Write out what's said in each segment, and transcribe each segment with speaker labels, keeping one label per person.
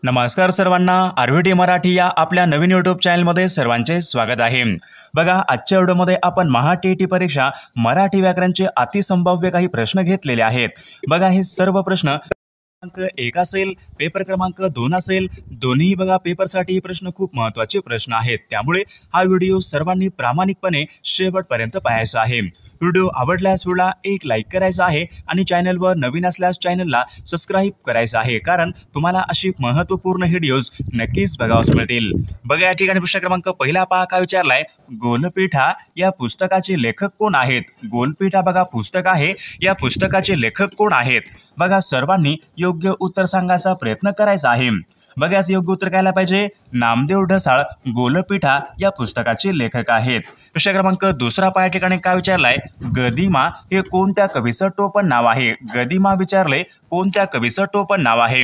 Speaker 1: नमस्कार सर्वांना, आरव्हीटी मराठी या आपल्या नवीन यूट्यूब चॅनलमध्ये सर्वांचे स्वागत आहे। बघा, आजच्या व्हिडिओमध्ये आपण महा-टी-ई-टी परीक्षा मराठी व्याकरणचे अतिसंभाव्य काही प्रश्न घेतलेले आहेत। बघा, हे सर्व प्रश्न क्रमांक 1 असेल, पेपर क्रमांक 2 असेल, दोन्ही बघा पेपरसाठी हे प्रश्न खूप महत्त्वाचे प्रश्न आहेत। त्यामुळे हा व्हिडिओ सर्वांनी प्रामाणिकपणे शेवटपर्यंत पाहायचा आहे। व्हिडिओ आवडल्यास व्हिडिओला एक लाईक करायचा आहे आणि चॅनलवर नवीन असल्यास चॅनलला सबस्क्राईब करायचं आहे, कारण तुम्हाला अशी महत्त्वपूर्ण व्हिडिओज नक्कीच बघावयास मिळतील। बघा, या ठिकाणी प्रश्न क्रमांक पहिला पहा काय विचारलाय, गोलपीठा या पुस्तकाचे लेखक कोण आहेत? गोलपीठा बघा पुस्तक आहे, या पुस्तकाचे लेखक कोण आहेत? बघा, सर्वांनी योग्य उत्तर सांगायचा प्रयत्न करायचा आहे। बघा, याचं योग्य उत्तर काय पाहिजे? नामदेव ढसाळ गोलपीठा या पुस्तकाचे लेखक आहेत। प्रश्न क्रमांक दुसरा पहा, ठिकाणी काय विचारलाय, गदिमा हे कोणत्या कवीचं टोपण नाव आहे? गदिमा विचारले कोणत्या कवीचं टोपण नाव आहे?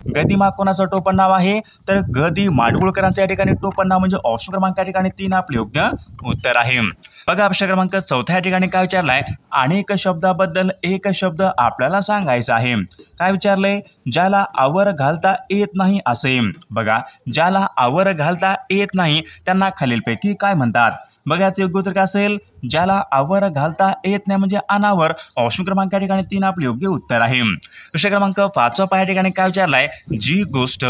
Speaker 1: गदिमा कोणाचं टोपण नाव आहे? तर ग दि माडगुळकरांचं या ठिकाणी टोपण नाव, म्हणजे ऑप्शन क्रमांक या ठिकाणी 3 आपले योग्य उत्तर आहे। बघा, प्रश्न क्रमांक चौथ्या ठिकाणी काय विचारलाय, अनेक शब्दाबद्दल एक शब्द आपल्याला सांगायचा आहे। काय विचारले? ज्याला आवर घालता येत नाही असे। बघा, ज्याला आवर घालता येत नाही त्यांना खालीलपैकी काय म्हणतात? बघा, याचं योग्य उत्तर काय असेल? ज्याला आवर घालता येत नाही म्हणजे अनावर। ऑप्शन क्रमांक या ठिकाणी 3 आपले योग्य उत्तर आहे। प्रश्न क्रमांक 5 पहा, ठिकाणी काय विचारलाय, जी गोष्ट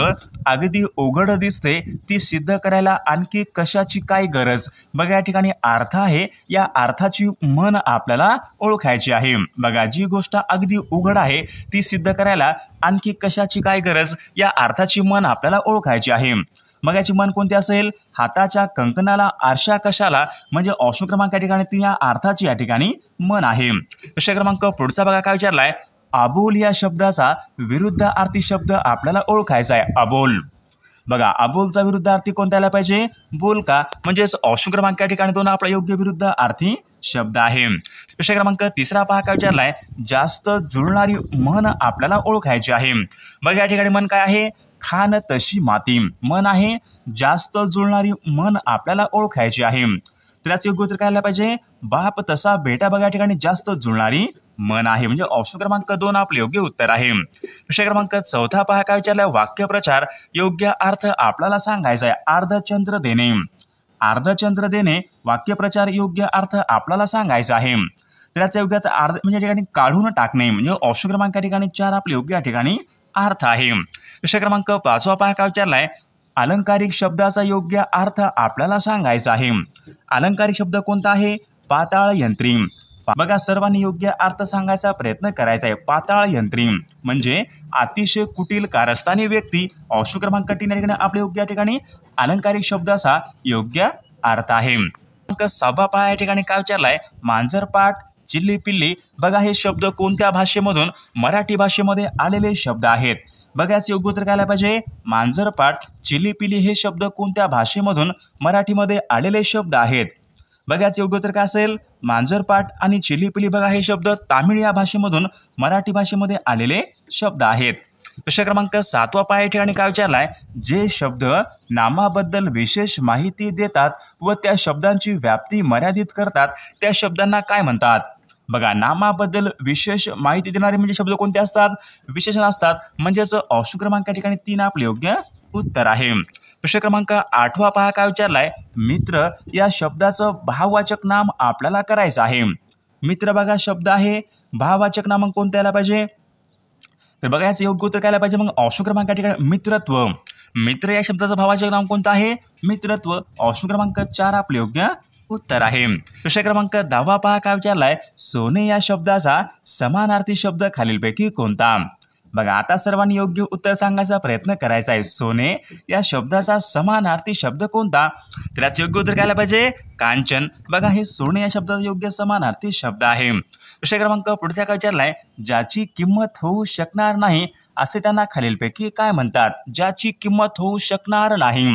Speaker 1: अगदी उघड दिसते ती सिद्ध करायला आणखी कशाची काय गरज? बघा, या ठिकाणी अर्थ आहे, या अर्थाची म्हण आपल्याला ओळखायची आहे। बघा, जी गोष्ट अगदी उघड आहे ती सिद्ध करायला आणखी कशाची काय गरज, या अर्थाची म्हण आपल्याला ओळखायची आहे। मग याची म्हण कोणती असेल? हाताच्या कंकणाला आरशा कशाला, म्हणजे ऑप्शन क्रमांक या ठिकाणी 3 या अर्थाची या ठिकाणी म्हण आहे। प्रश्न क्रमांक पुढचा बघा काय विचारलाय, अबोल या शब्दाचा विरुद्धार्थी शब्द आपल्याला ओळखायचा आहे। अबोल, बघा अबोलचा विरुद्धार्थी कोणता आला पाहिजे? बोलका, म्हणजेच ऑप्शन क्रमांक या ठिकाणी 2 आपला योग्य विरुद्धार्थी शब्द आहे। प्रश्न क्रमांक तिसरा पहा काय विचारलाय, जास्त जुळणारी म्हण आपल्याला ओळखायची आहे। बघा, या ठिकाणी म्हण काय आहे? खान तशी माती, म्हण आहे जास्त जुळणारी म्हण आपल्याला ओळखायची आहे। त्याच योग्य उत्तर काय पाहिजे? बाप तसा बेटा, बघा या ठिकाणी जास्त जुळणारी म्हण आहे, म्हणजे ऑप्शन क्रमांक 2 आपले योग्य उत्तर आहे। प्रश्न क्रमांक चौथा पहा काय विचारलाय, वाक्यप्रचार योग्य अर्थ आपल्याला सांगायचा आहे। अर्धचंद्र देणे, अर्धचंद्र देणे वाक्यप्रचार योग्य अर्थ आपल्याला सांगायचा आहे। त्याचा योग्य अर्थ म्हणजे या ठिकाणी काढून टाकणे, म्हणजे ऑप्शन क्रमांक या ठिकाणी 4 आपले योग्य या ठिकाणी अर्थ आहे। प्रश्न क्रमांक 5 पहा काय विचारलाय, अलंकारिक शब्दाचा योग्य अर्थ आपल्याला सांगायचा आहे। अलंकारिक शब्द कोणता आहे? पाताळ यंत्री। बघा, सर्वांनी योग्य अर्थ सांगायचा प्रयत्न करायचा आहे। पाताळ यंत्री म्हणजे अतिशय कुटील कारस्थानी व्यक्ती। ऑप्शन क्रमांक 3 या ठिकाणी आपल्या योग्य या ठिकाणी अलंकारिक शब्दाचा योग्य अर्थ आहे। क्रमांक 6 पहा, या ठिकाणी काय विचारलाय, मांजरपाट चिल्ली पिल्ली, बघा हे शब्द कोणत्या भाषेमधून मराठी भाषेमध्ये आलेले शब्द आहेत? बघा, याचे योग्य उत्तर काय पाहिजे? मांजरपाट चिल्ली पिल्ली हे शब्द कोणत्या भाषेमधून मराठीमध्ये आलेले शब्द आहेत? बघा, याचे योग्य उत्तर काय असेल? मांजरपाट आणि चिल्ली पिल्ली, बघा हे शब्द तामिळ या भाषेमधून मराठी भाषेमध्ये आलेले शब्द आहेत। प्रश्न क्रमांक 7 पहा, या ठिकाणी काय विचारलाय, जे शब्द नामाबद्दल विशेष माहिती देतात व त्या शब्दांची व्याप्ती मर्यादित करतात त्या शब्दांना काय म्हणतात? बघा, नामाबद्दल विशेष माहिती देणारे म्हणजे शब्द कोणते असतात? विशेषण असतात, म्हणजेच ऑप्शन क्रमांक या ठिकाणी 3 आपले योग्य उत्तर आहे। प्रश्न क्रमांक 8 पहा काय विचारलाय, मित्र या शब्दाचं भाववाचक नाम आपल्याला करायचं आहे। मित्र बघा शब्द आहे, भाववाचक नाम कोणतं यायला पाहिजे? तर बघा, याचं योग्य उत्तर काय पाहिजे? मग ऑप्शन क्रमांक या ठिकाणी मित्रत्व। मित्र या शब्दाचं भाववाचक नाम कोणतं आहे? मित्रत्व। ऑप्शन क्रमांक 4 आपले योग्य उत्तर आहे। प्रश्न क्रमांक 10 पहा काय विचारलाय, सोने या शब्दाचा समानार्थी शब्द खालीलपैकी कोणता? बघा, आता सर्वांनी योग्य उत्तर सांगायचा प्रयत्न करायचा आहे। सोने या शब्दाचा समानार्थी शब्द कोणता? त्याचे योग्य उत्तर काय पाहिजे? कांचन। बघा, हे सोने या शब्दाचा योग्य समानार्थी शब्द आहे। प्रश्न क्रमांक पुढचा काय विचारलाय, ज्याची किंमत होऊ शकणार नाही असे त्यांना खालीलपैकी काय म्हणतात? ज्याची किंमत होऊ शकणार नाही,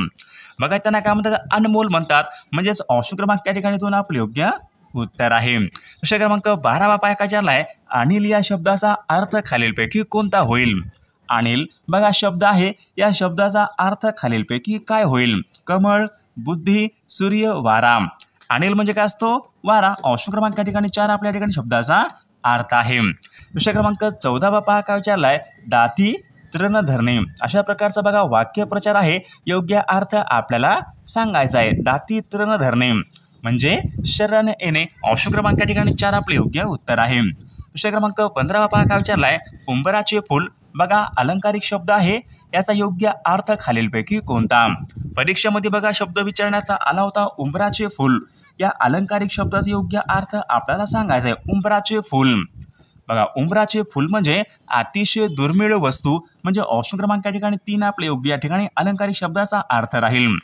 Speaker 1: बघा त्यांना काय म्हणतात? अनमोल म्हणतात, म्हणजेच ऑप्शन क्रमांक या ठिकाणी 2 आपले योग्य उत्तर आहे। प्रश्न क्रमांक 12 पहा काय विचारलाय, अनिल या शब्दाचा अर्थ खालीलपैकी कोणता होईल? अनिल, बघा शब्द आहे, या शब्दाचा अर्थ खालीलपैकी काय होईल? कमळ, बुद्धी, सूर्य, वारा। अनिल म्हणजे काय असतो? वारा। ऑप्शन क्रमांक या ठिकाणी 4 आपल्या ठिकाणी शब्दाचा अर्थ आहे। प्रश्न क्रमांक 14 पहा काय विचारलाय, दाती तृण धरणे अशा प्रकारचा बघा वाक्यप्रचार आहे. योग्य अर्थ आपल्याला सांगायचा आहे. दाती तृण धरणे म्हणजे शरण येणे. ऑप्शन क्रमांक ठिकाणी 4 आपले योग्य उत्तर आहे. प्रश्न क्रमांक 15 पहा काय विचारलाय. उंबराचे फूल बघा अलंकारिक शब्द आहे. याचा योग्य अर्थ खालीलपैकी कोणता. परीक्षेमध्ये बघा शब्द विचारण्यात आला होता उंबराचे फूल. या अलंकारिक शब्दाचा योग्य अर्थ आपल्याला सांगायचा आहे. उंबराचे फूल बघा उंबराचे फूल म्हणजे अतिशय दुर्मिळ वस्तू म्हणजे ऑप्शन क्रमांक ठिकाणी 3 आपले योग्य या ठिकाणी अलंकारिक शब्दाचा अर्थ राहील.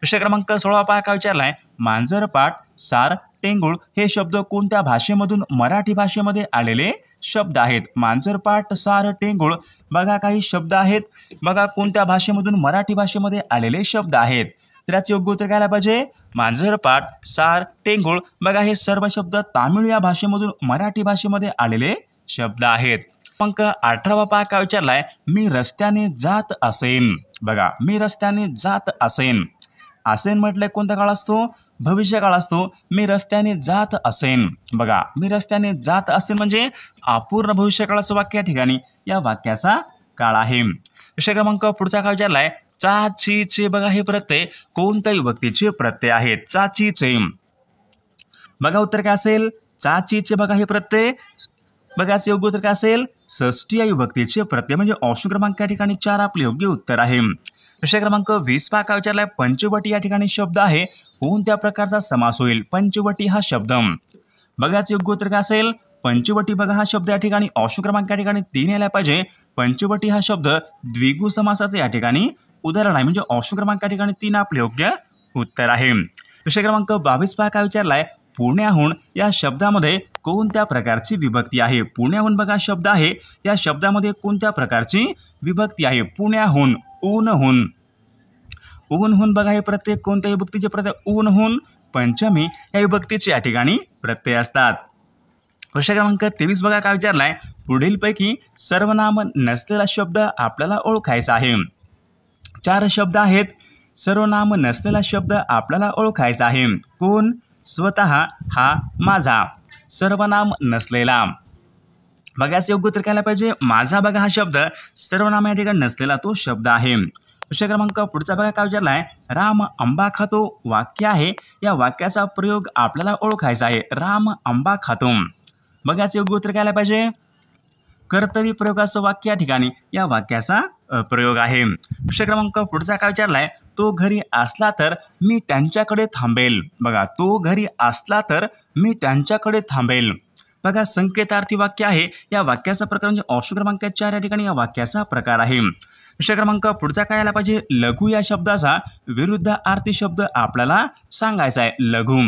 Speaker 1: प्रश्न क्रमांक 16 पहा काय विचारलाय. मांजरपाट, सार, टेंगुळ हे शब्द कोणत्या भाषेमधून मराठी भाषेमध्ये आलेले शब्द आहेत. मांजरपाट, सार, टेंगुळ बघा काही शब्द आहेत. बघा कोणत्या भाषेमधून मराठी भाषेमध्ये आलेले शब्द आहेत. तर याचे योग्य उत्तर काय पाहिजे. मांजरपाट, सार, टेंगुळ बघा हे सर्व शब्द तामिळ या भाषेमधून मराठी भाषेमध्ये आलेले शब्द आहेत. क्रमांक 18 पहा काय विचारलाय. मी रस्त्याने जात असेन. बघा मी रस्त्याने जात असेन. असेन म्हटलंय कोणता काळ असतो. भविष्यकाळ असतो. मी रस्त्याने जात असेन. बघा मी रस्त्याने जात असेन म्हणजे अपूर्ण भविष्यकाळाचं वाक्य या ठिकाणी या वाक्याचा काळ आहे. विषय क्रमांक पुढचा काय विचारलाय. चा, ची, चे बघा हे प्रत्यय कोणत्या विभक्तीचे प्रत्यय आहेत. चा, ची, चे बघा उत्तर काय असेल. चा, ची, चे बघा हे प्रत्यय बघा योग्य उत्तर काय असेल. षष्टी या विभक्तीचे प्रत्यय म्हणजे ऑप्शन क्रमांक या ठिकाणी 4 आपले योग्य उत्तर आहे. विषय क्रमांक 20 पहा काय विचारलाय. पंचवटी या ठिकाणी शब्द आहे. कोणत्या प्रकारचा समास होईल. पंचवटी हा शब्द बघाच योग्य उत्तर काय असेल. पंचवटी बघा हा शब्द या ठिकाणी ऑप्शन क्रमांक या ठिकाणी 3 यायला पाहिजे. पंचवटी हा शब्द द्विगु समासाचे या ठिकाणी उदाहरण आहे म्हणजे ऑप्शन क्रमांक या ठिकाणी 3 आपले योग्य उत्तर आहे. विषय क्रमांक 22 पहा काय विचारलाय. पुण्याहून या शब्दामध्ये कोणत्या प्रकारची विभक्ती आहे. पुण्याहून बघा शब्द आहे. या शब्दामध्ये कोणत्या प्रकारची विभक्ती आहे. पुण्याहून, ऊनहून. ऊनहून बघा हे प्रत्यय कोणत्या विभक्तीचे प्रत्यय. ऊनहून पंचमी या विभक्तीचे या ठिकाणी प्रत्यय असतात. प्रश्न क्रमांक 23 बघा काय विचारलाय. पुढीलपैकी सर्वनाम नसलेला शब्द आपल्याला ओळखायचा आहे. 4 शब्द आहेत. सर्वनाम नसलेला शब्द आपल्याला ओळखायचा आहे. कोण. स्वतः, हा, माझा. सर्वनाम नसलेला बघाच योग्य उत्तर काय पाहिजे. माझा बघा हा शब्द सर्वनाम या ठिकाणी नसलेला तो शब्द आहे. विषय क्रमांक पुढचा बघा काय विचारलाय. राम आंबा खातो वाक्य आहे. या वाक्याचा प्रयोग आपल्याला ओळखायचा आहे. राम आंबा खातो बघाच योग्य उत्तर काय पाहिजे. कर्तरी प्रयोगाचं वाक्य या ठिकाणी या वाक्याचा प्रयोग आहे. विषय क्रमांक पुढचा काय विचारलाय. तो घरी असला तर मी त्यांच्याकडे थांबेल. बघा तो घरी असला तर मी त्यांच्याकडे थांबेल. बघा संकेतार्थी वाक्य आहे. या वाक्याचा प्रकार म्हणजे ऑप्शन क्रमांक 4 या ठिकाणी या वाक्याचा प्रकार आहे. विषय क्रमांक पुढचा काय आला पाहिजे. लघु या शब्दाचा विरुद्धार्थी शब्द आपल्याला सांगायचा आहे. लघु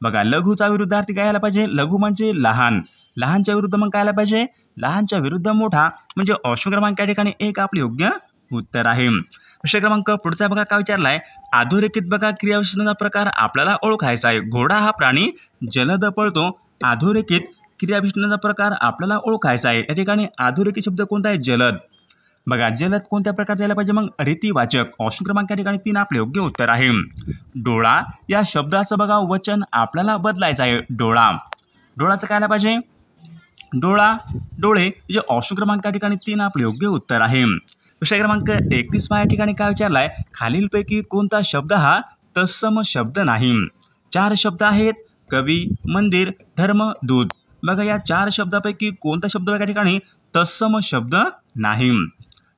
Speaker 1: बघा लघुचा विरुद्धार्थी काय आला पाहिजे. लघु म्हणजे लहान. लहानच्या विरुद्ध मग काय आला पाहिजे. लहानच्या विरुद्ध मोठा म्हणजे ऑप्शन क्रमांक या ठिकाणी 1 आपले योग्य उत्तर आहे. विषय क्रमांक पुढचा बघा काय विचारलाय. अधोरेखित बघा क्रियाविशेषणाचा प्रकार आपल्याला ओळखायचा आहे. घोडा हा प्राणी जलद पळतो. अधोरेखित क्रियाविशेषणाचा प्रकार आपल्याला ओळखायचा आहे. या ठिकाणी अधोरेखित शब्द कोणता आहे. जलद बघा जलद कोणत्या प्रकारचा यायला पाहिजे. मग रीतिवाचक ऑप्शन क्रमांक या ठिकाणी 3 आपले योग्य उत्तर आहे. डोळा या शब्दाचं बघा वचन आपल्याला बदलायचं आहे. डोळा डोळाचं काय आलं पाहिजे. डोळा डोळे म्हणजे ऑप्शन क्रमांक या ठिकाणी 3 आपले योग्य उत्तर आहे. विषय क्रमांक 31 या ठिकाणी काय विचारलाय. खालीलपैकी कोणता शब्द हा तत्सम शब्द नाही. 4 शब्द आहेत. कवी, मंदिर, धर्म, दूध बघा या 4 शब्दापैकी कोणता शब्द या ठिकाणी तत्सम शब्द नाही.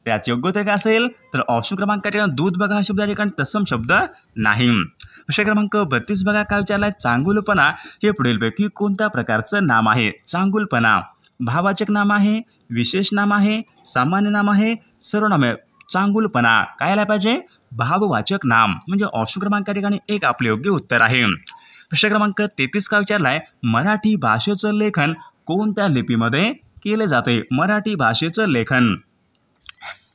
Speaker 1: त्याचे योग्य उत्तर काय असेल तर ऑप्शन क्रमांक या ठिकाणी दूध बघा हा शब्द या ठिकाणी तत्सम शब्द नाही. विषय क्रमांक 32 बघा काय विचारलाय. चांगुलपणा हे पुढीलपैकी कोणत्या प्रकारचं नाम आहे. चांगुलपणा भाववाचक नाम आहे. विशेष नाम आहे. सामान्य नाम आहे. सर्वनाम आहे. चांगुलपणा काय आला पाहिजे. भाववाचक नाम म्हणजे ऑप्शन क्रमांक या ठिकाणी 1 आपले योग्य उत्तर आहे. विषय क्रमांक 33 काय विचारलाय. मराठी भाषेचं लेखन कोणत्या लिपीमध्ये केले जाते. मराठी भाषेचं लेखन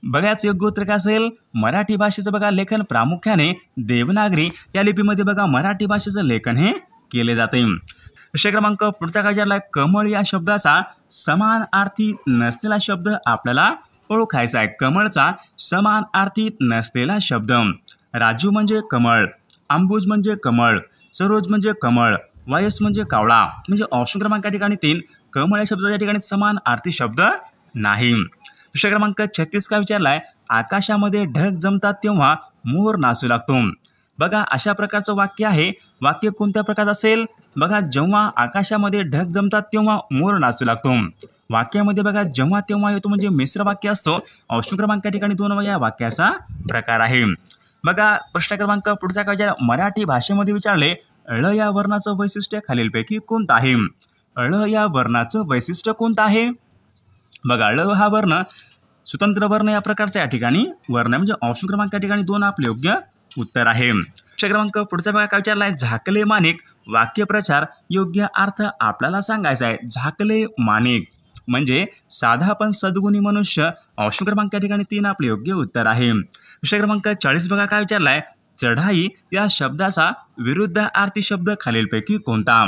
Speaker 1: बघाच योग्य उत्तर काय असेल. मराठी भाषेचं बघा लेखन प्रामुख्याने देवनागरी या लिपीमध्ये बघा मराठी भाषेचं लेखन हे केले जाते. विषय क्रमांक पुढचा काय विचारलाय. कमळ या शब्दाचा समानार्थी नसलेला शब्द आपल्याला ओळखायचा आहे. कमळचा समानार्थी नसलेला शब्द. राजू म्हणजे कमळ. अंबुज म्हणजे कमळ. सरोज म्हणजे कमळ. वयस म्हणजे कावळा म्हणजे ऑप्शन क्रमांक या ठिकाणी 3 कमळ या शब्दाच्या ठिकाणी समानार्थी शब्द नाही. प्रश्न क्रमांक 36 काय विचारलाय, आकाशामध्ये ढग जमतात तेव्हा मोर नाचू लागतो. बघा अशा प्रकारचं वाक्य आहे. वाक्य कोणत्या प्रकारचं असेल, बघा जेव्हा आकाशामध्ये ढग जमतात तेव्हा मोर नाचू लागतो. वाक्यामध्ये बघा जेव्हा तेव्हा येतो म्हणजे मिश्र वाक्य असतो. ऑप्शन क्रमांक या ठिकाणी 2 या वाक्याचा प्रकार आहे. बघा प्रश्न क्रमांक पुढचा काय विचार, मराठी भाषेमध्ये विचारले, ळ या वर्णाचं वैशिष्ट्य खालीलपैकी कोणतं आहे. ळ या वर्णाचं वैशिष्ट्य कोणतं आहे. बघा ळ हा वर्ण स्वतंत्र वर्ण या प्रकारचा या ठिकाणी वर्ण म्हणजे ऑप्शन क्रमांक या ठिकाणी 2 आपले योग्य उत्तर आहे. प्रश्न क्रमांक पुढचा बघा काय विचारलाय, झाकले माणिक वाक्यप्रचार योग्य अर्थ आपल्याला सांगायचा आहे. झाकले माणिक म्हणजे साधा पण सद्गुणी मनुष्य. ऑप्शन क्रमांक या ठिकाणी 3 आपले योग्य उत्तर आहे. प्रश्न क्रमांक 40 बघा काय विचारलाय, चढाई या शब्दाचा विरुद्धार्थी शब्द खालीलपैकी कोणता.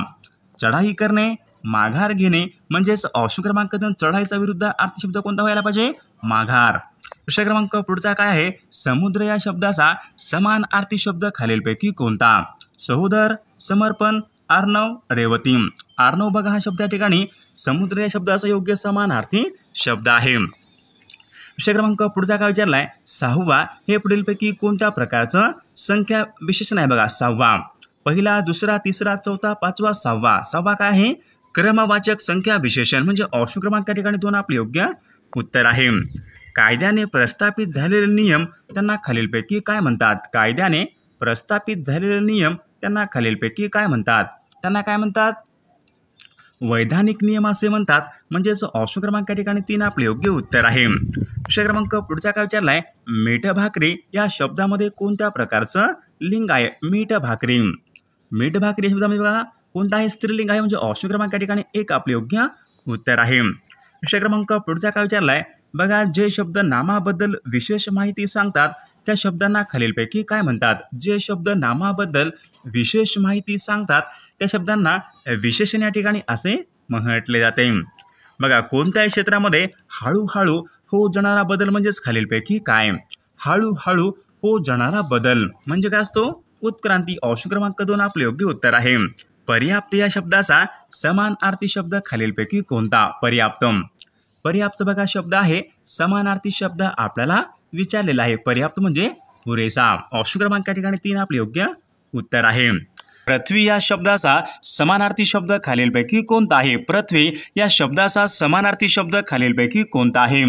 Speaker 1: चढाई करणे, माघार घेणे म्हणजेच ऑप्शन क्रमांक 2 चढाईचा विरुद्धार्थी शब्द कोणता व्हायला पाहिजे, माघार. प्रश्न क्रमांक पुढचा काय आहे, समुद्र या शब्दाचा समानार्थी शब्द खालीलपैकी कोणता. सहोदर, समर्पण, अर्णव, रेवती. अर्णव बघा हा शब्द या ठिकाणी समुद्र या शब्दाचा योग्य समानार्थी शब्द आहे. प्रश्न क्रमांक पुढचा काय विचारलाय, 6वा हे पुढीलपैकी कोणत्या प्रकारचं संख्या विशेषण आहे. बघा 6वा पहिला, दुसरा, तिसरा, चौथा, 5वा, 6वा. 6वा काय आहे, क्रमवाचक संख्या विशेषण म्हणजे ऑप्शन क्रमांक या ठिकाणी 2 आपले योग्य उत्तर आहे. कायद्याने प्रस्थापित झालेले नियम त्यांना खालीलपैकी काय म्हणतात. कायद्याने प्रस्थापित झालेले नियम त्यांना खालीलपैकी काय म्हणतात. त्यांना काय म्हणतात, वैधानिक नियम असे म्हणतात. म्हणजेच ऑप्शन क्रमांक या ठिकाणी 3 आपले योग्य उत्तर आहे. प्रश्न क्रमांक पुढचा काय विचारलाय, मीठ भाकरी या शब्दामध्ये कोणत्या प्रकारचं लिंग आहे. मीठ भाकरी. मीठ भाकरी या शब्दामध्ये बघा कोणता आहे, स्त्रीलिंग आहे म्हणजे ऑप्शन क्रमांक या ठिकाणी 1 आपले योग्य उत्तर आहे. प्रश्न क्रमांक पुढचा काय विचारलाय, बघा जे शब्द नामाबद्दल विशेष माहिती सांगतात त्या शब्दांना खालीलपैकी काय म्हणतात. जे शब्द नामाबद्दल विशेष माहिती सांगतात त्या शब्दांना विशेषण या ठिकाणी असे म्हटले जाते. बघा कोणत्याही क्षेत्रामध्ये हळूहळू हो जाणारा बदल म्हणजेच खालीलपैकी काय. हळूहळू हो जाणारा बदल म्हणजे काय असतो, उत्क्रांती. ऑप्शन क्रमांक 2 आपले योग्य उत्तर आहे. पर्याप्त या शब्दाचा समानार्थी शब्द खालीलपैकी कोणता. पर्याप्त. पर्याप्त बघा शब्द आहे, समानार्थी शब्द आपल्याला विचारलेला आहे. पर्याप्त म्हणजे पुरेसा. ऑप्शन क्रमांक या ठिकाणी 3 आपले योग्य उत्तर आहे. पृथ्वी या शब्दाचा समानार्थी शब्द खालीलपैकी कोणता आहे. पृथ्वी या शब्दाचा समानार्थी शब्द खालीलपैकी कोणता आहे.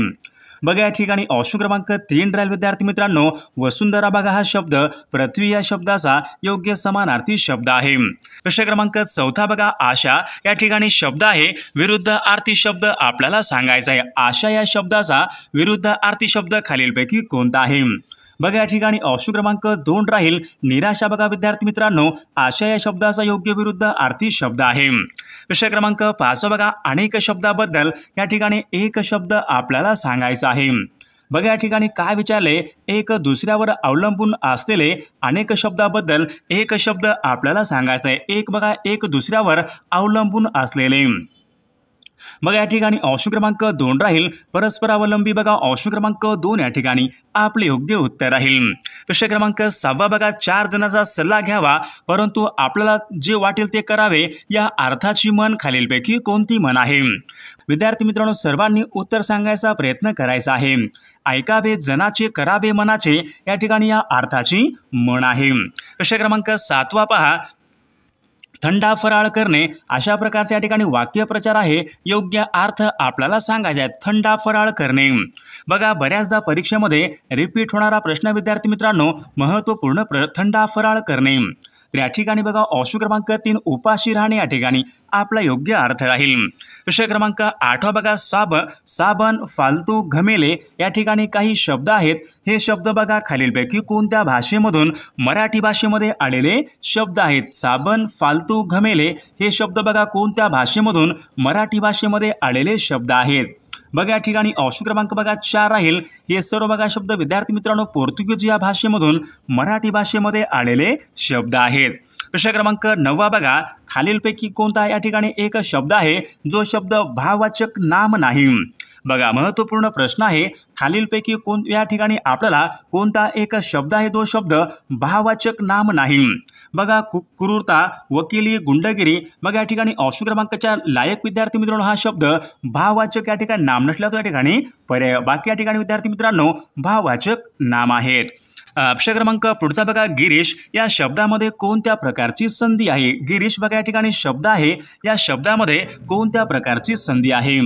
Speaker 1: बघा या ठिकाणी ऑप्शन क्रमांक 3 राहील विद्यार्थी मित्रांनो. वसुंधरा बघा हा शब्द पृथ्वी या शब्दाचा योग्य समानार्थी शब्द आहे. प्रश्न क्रमांक 4 बघा, आशा या ठिकाणी शब्द आहे, विरुद्धार्थी शब्द आपल्याला सांगायचा आहे. आशा या शब्दाचा विरुद्धार्थी शब्द खालीलपैकी कोणता आहे. बघा या ठिकाणी ऑप्शन क्रमांक 2 राहील निराशा. बघा विद्यार्थी मित्रांनो आशा या शब्दाचा योग्य विरुद्ध अर्थी शब्द आहे. प्रश्न क्रमांक 5 बघा, अनेक शब्दाबद्दल या ठिकाणी एक शब्द आपल्याला सांगायचा आहे. बघा या ठिकाणी काय विचारले, एक दुसऱ्यावर अवलंबून असलेले अनेक शब्दाबद्दल एक शब्द आपल्याला सांगायचा आहे. एक बघा एक दुसऱ्यावर अवलंबून असलेले. बघा या ठिकाणी ऑप्शन क्रमांक 2 राहील परस्परावलंबी. बघा ऑप्शन क्रमांक 2 या ठिकाणी आपले योग्य उत्तर राहील. प्रश्न क्रमांक 6 बघा, 4 जणांचा सल्ला घ्यावा परंतु आपल्याला जे वाटेल ते करावे या अर्थाची म्हण खालीलपैकी कोणती म्हण आहे. विद्यार्थी मित्रांनो सर्वांनी उत्तर सांगायचा प्रयत्न करायचा आहे. ऐकावे जनाचे करावे मनाचे या ठिकाणी या अर्थाची म्हण आहे. प्रश्न क्रमांक 7 पहा, थंडा फराळ करणे अशा प्रकारचे या ठिकाणी वाक्यप्रचार आहे. योग्य अर्थ आपल्याला सांगायचा आहे. थंडा फराळ करणे. बघा बऱ्याचदा परीक्षेमध्ये रिपीट होणारा प्रश्न विद्यार्थी मित्रांनो महत्त्वपूर्ण थंडा फराळ करणे. तर या ठिकाणी बघा ऑप्शन क्रमांक 3 उपाशी राहणे या ठिकाणी आपला योग्य अर्थ राहील. प्रश्न क्रमांक 8 बघा, साबण, फालतू, घमेले या ठिकाणी काही शब्द आहेत. हे शब्द बघा खालीलपैकी कोणत्या भाषेमधून मराठी भाषेमध्ये आलेले शब्द आहेत. साबण, फालतू, घमेले हे शब्द बघा कोणत्या भाषेमधून मराठी भाषेमध्ये आलेले शब्द आहेत. बघा या ठिकाणी ऑप्शन क्रमांक बघा 4 राहील. हे सर्व बघा शब्द विद्यार्थी मित्रांनो पोर्तुगीज या भाषेमधून मराठी भाषेमध्ये आलेले शब्द आहेत. प्रश्न क्रमांक 9 बघा, खालीलपैकी कोणता या ठिकाणी एक शब्द आहे जो शब्द भाववाचक नाम नाही. बघा महत्त्वपूर्ण प्रश्न आहे, खालीलपैकी या ठिकाणी आपल्याला कोणता एक शब्द आहे, तो शब्द भाववाचक नाम नाही. बघा क्रूरता, वकिली, गुंडगिरी. बघा या ठिकाणी ऑप्शन क्रमांकाच्या लायक विद्यार्थी मित्रांनो हा शब्द भाववाचक या ठिकाणी नाम नसल्या तर या ठिकाणी पर्याय. बाकी या ठिकाणी विद्यार्थी मित्रांनो भाववाचक नाम आहेत. ऑप्शन क्रमांक पुढचा बघा, गिरीश या शब्दामध्ये कोणत्या प्रकारची संधी आहे. गिरीश बघा या ठिकाणी शब्द आहे, या शब्दामध्ये कोणत्या प्रकारची संधी आहे.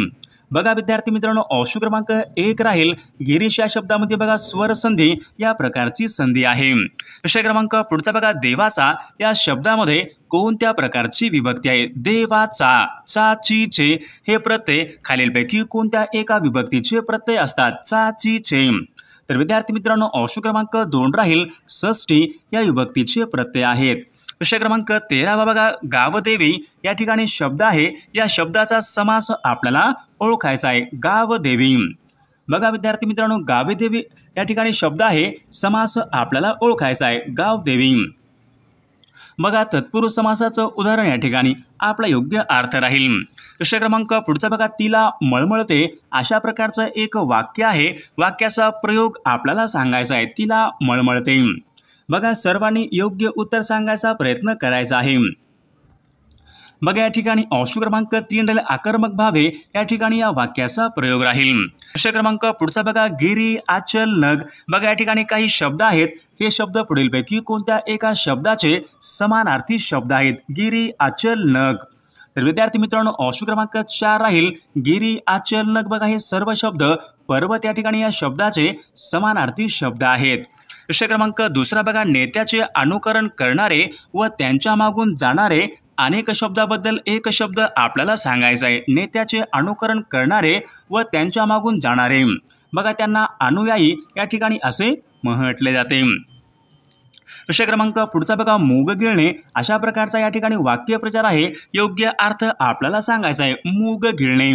Speaker 1: बघा विद्यार्थी मित्रांनो ऑप्शन क्रमांक 1 राहील. गिरीश या शब्दामध्ये बघा स्वर संधी या प्रकारची संधी आहे. विषय क्रमांक पुढचा बघा, देवाचा या शब्दामध्ये कोणत्या प्रकारची विभक्ती आहे. देवाचा, चा, ची, चे हे प्रत्यय खालीलपैकी कोणत्या एका विभक्तीचे प्रत्यय असतात. चा, ची, चे. तर विद्यार्थी मित्रांनो ऑप्शन क्रमांक 2 राहील. षष्ठी या विभक्तीचे प्रत्यय आहेत. विषय क्रमांक 13 बघा, गावदेवी या ठिकाणी शब्द आहे, या शब्दाचा समास आपल्याला ओळखायचा आहे. गावदेवी. बघा विद्यार्थी मित्रांनो गावदेवी या ठिकाणी शब्द आहे, समास आपल्याला ओळखायचा आहे. गावदेवी. बघा तत्पुरुष समासाचं उदाहरण या ठिकाणी आपला योग्य अर्थ राहील. विषय क्रमांक पुढचा बघा, तिला मळमळते अशा प्रकारचं एक वाक्य आहे, वाक्याचा प्रयोग आपल्याला सांगायचा आहे. तिला मळमळते. बघा सर्वांनी योग्य उत्तर सांगायचा प्रयत्न करायचा आहे. बघा या ठिकाणी ऑप्शन क्रमांक 3 राहील. आकर्मक भावे या ठिकाणी या वाक्याचा प्रयोग राहील. विषय क्रमांक पुढचा बघा, गिरी, आचल, नग. बघा या ठिकाणी काही शब्द आहेत, हे शब्द पुढीलपैकी कोणत्या एका शब्दाचे समानार्थी शब्द आहेत. गिरी, आचल, नग. तर विद्यार्थी मित्रांनो ऑप्शन क्रमांक 4 राहील. गिरी, आचल, नग. बघा हे सर्व शब्द पर्वत या ठिकाणी या शब्दाचे समानार्थी शब्द आहेत. विषय क्रमांक दुसरा बघा, नेत्याचे अनुकरण करणारे व त्यांच्या मागून जाणारे अनेक शब्दाबद्दल एक शब्द आपल्याला सांगायचा आहे. नेत्याचे अनुकरण करणारे व त्यांच्या मागून जाणारे. बघा त्यांना अनुयायी या ठिकाणी असे म्हटले जाते. विषय क्रमांक पुढचा बघा, मूग गिळणे अशा प्रकारचा या ठिकाणी वाक्यप्रचार आहे, योग्य अर्थ आपल्याला सांगायचा आहे. मूग गिळणे.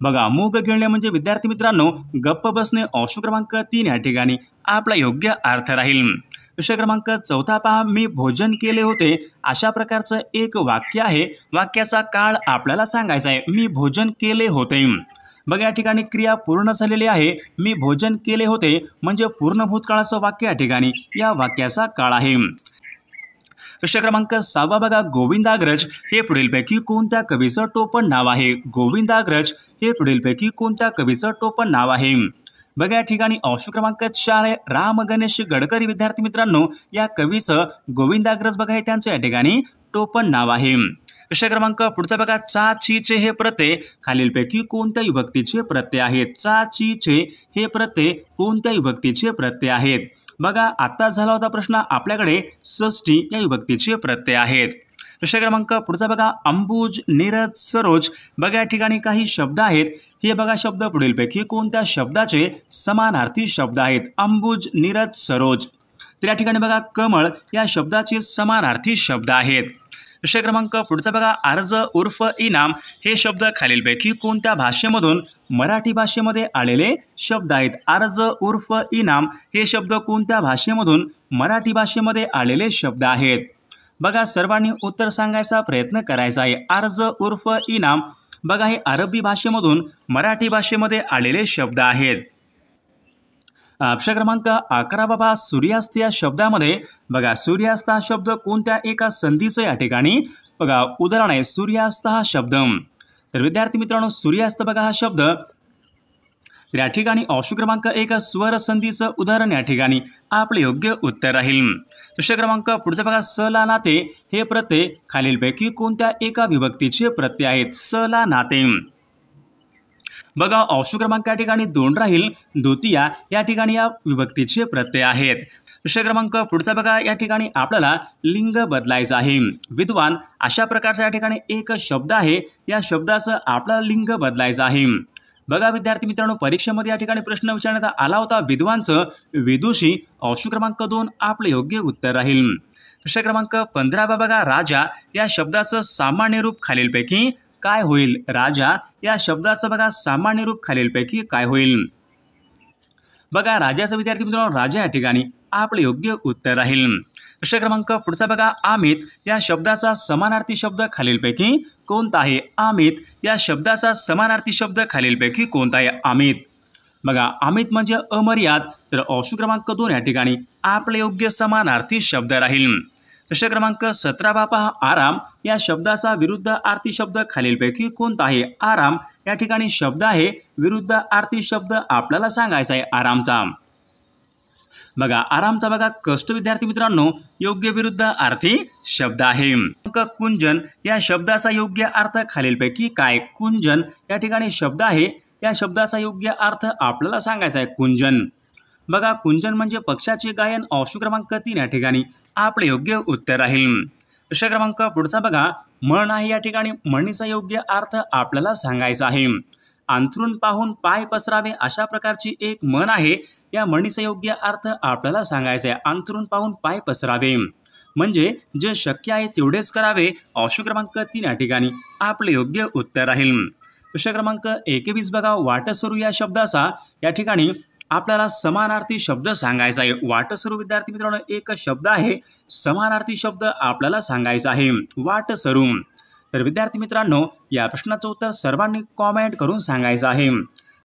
Speaker 1: बघा मूग गिळणे म्हणजे विद्यार्थी मित्रांनो गप्प बसणे. ऑप्शन क्रमांक 3 या ठिकाणी आपला योग्य अर्थ राहील. विषय क्रमांक 4 पहा, मी भोजन केले होते अशा प्रकारचं एक वाक्य आहे, वाक्याचा काळ आपल्याला सांगायचा आहे. मी भोजन केले होते. बघा या ठिकाणी क्रिया पूर्ण झालेली आहे. मी भोजन केले होते म्हणजे पूर्ण भूतकाळाचं वाक्य या ठिकाणी या वाक्याचा काळ आहे. विषय क्रमांक 6 बघा, गोविंदाग्रज हे पुढीलपैकी कोणत्या कवीचं टोपण नाव आहे. गोविंदाग्रज हे पुढीलपैकी कोणत्या कवीचं टोपण नाव आहे. बघा या ठिकाणी ऑप्शन क्रमांक 4 आहे. राम गणेश गडकरी. विद्यार्थी मित्रांनो या कवीचं गोविंदाग्रज बघा हे त्यांचं या ठिकाणी टोपण नाव आहे. विषय क्रमांक पुढचा बघा, चा, ची, चे हे प्रत्यय खालीलपैकी कोणत्या विभक्तीचे प्रत्यय आहेत. चा, ची, चे हे प्रत्यय कोणत्या विभक्तीचे प्रत्यय आहेत. बघा आता झाला होता प्रश्न, आपल्याकडे षष्ठी या विभक्तीचे प्रत्यय आहेत. विषय क्रमांक पुढचा बघा, अंबुज, नीरज, सरोज. बघा या ठिकाणी काही शब्द आहेत, हे बघा शब्द पुढीलपैकी कोणत्या शब्दाचे समानार्थी शब्द आहेत. अंबुज, नीरज, सरोज. तर या ठिकाणी बघा कमळ या शब्दाचे समानार्थी शब्द आहेत. विषय क्रमांक पुढचा बघा, अर्ज उर्फ इनाम हे शब्द खालीलपैकी कोणत्या भाषेमधून मराठी भाषेमध्ये आलेले शब्द आहेत. अर्ज उर्फ इनाम हे शब्द कोणत्या भाषेमधून मराठी भाषेमध्ये आलेले शब्द आहेत. बघा सर्वांनी उत्तर सांगायचा प्रयत्न करायचा आहे. अर्ज उर्फ इनाम बघा हे अरबी भाषेमधून मराठी भाषेमध्ये आलेले शब्द आहेत. विषय क्रमांक 11 बाबा, सूर्यास्त या शब्दामध्ये बघा सूर्यास्त हा शब्द कोणत्या एका संधीचं या ठिकाणी बघा उदाहरण आहे. सूर्यास्त हा शब्द. तर विद्यार्थी मित्रांनो सूर्यास्त बघा हा शब्द या ठिकाणी ऑप्शन क्रमांक 1 स्वर संधीचं उदाहरण या ठिकाणी आपले योग्य उत्तर राहील. विषय क्रमांक पुढचा बघा, स ला नाते हे प्रत्यय खालीलपैकी कोणत्या एका विभक्तीचे प्रत्यय आहेत. स ला नाते. बघा ऑप्शन क्रमांक या ठिकाणी 2 राहील. द्वितीया या ठिकाणी या विभक्तीचे प्रत्यय आहेत. विषय क्रमांक पुढचा बघा, या ठिकाणी आपल्याला लिंग बदलायचं आहे. विद्वान अशा प्रकारचा या ठिकाणी एक शब्द आहे, या शब्दाचं आपल्याला लिंग बदलायचं आहे. बघा विद्यार्थी मित्रांनो परीक्षेमध्ये या ठिकाणी प्रश्न विचारण्यात आला होता विद्वांचं विदुषी. ऑप्शन क्रमांक 2 आपले योग्य उत्तर राहील. विषय क्रमांक 15 बघा, राजा या शब्दाचं सामान्य रूप खालीलपैकी काय होईल. राजा या शब्दाचं बघा सामान्य रूप खालीलपैकी काय होईल. बघा राजाचं विद्यार्थी मित्रांनो राजा या ठिकाणी आपले योग्य उत्तर राहील। प्रश्न क्रमांक पुढचा बघा, अमित या शब्दाचा समानार्थी शब्द खालीलपैकी कोणता आहे? अमित या शब्दाचा समानार्थी शब्द खालीलपैकी कोणता आहे? अमित। बघा अमित म्हणजे अमर्याद, तर ऑप्शन क्रमांक 2 या ठिकाणी आपले योग्य समानार्थी शब्द राहील। प्रश्न क्रमांक 17 पहा, आराम या शब्दाचा विरुद्धार्थी शब्द खालीलपैकी कोणता आहे? आराम या ठिकाणी शब्द आहे, विरुद्धार्थी शब्द आपल्याला सांगायचा आहे आरामचा। बघा आरामचा बघा कष्ट विद्यार्थी मित्रांनो योग्य विरुद्धार्थी शब्द आहे। कुंजन या शब्दाचा योग्य अर्थ खालीलपैकी काय? कुंजन या ठिकाणी शब्द आहे, या शब्दाचा योग्य अर्थ आपल्याला सांगायचा आहे कुंजन। बघा कुंजन म्हणजे पक्षाचे गायन, ऑप्शन क्रमांक 3 या ठिकाणी आपले योग्य उत्तर राहील। प्रश्न क्रमांक पुढचा बघा, म्हण आहे या ठिकाणी म्हणीचा योग्य अर्थ आपल्याला सांगायचा आहे। अंथरूण पाहून पाय पसरावे अशा प्रकारची एक म्हण आहे, या म्हणीचा योग्य अर्थ आपल्याला सांगायचा आहे। अंथरूण पाहून पाय पसरावे म्हणजे जे शक्य आहे तेवढेच करावे, ऑप्शन क्रमांक 3 या ठिकाणी आपले योग्य उत्तर राहील। प्रश्न क्रमांक 21 बघा, वाटसरू या शब्दाचा या ठिकाणी आपल्याला समानार्थी शब्द सांगायचा आहे। वाटसरू विद्यार्थी मित्रांनो एक शब्द आहे, समानार्थी शब्द आपल्याला सांगायचा आहे वाटसरू। तर विद्यार्थी मित्रांनो या प्रश्नाचं उत्तर सर्वांनी कॉमेंट करून सांगायचं आहे।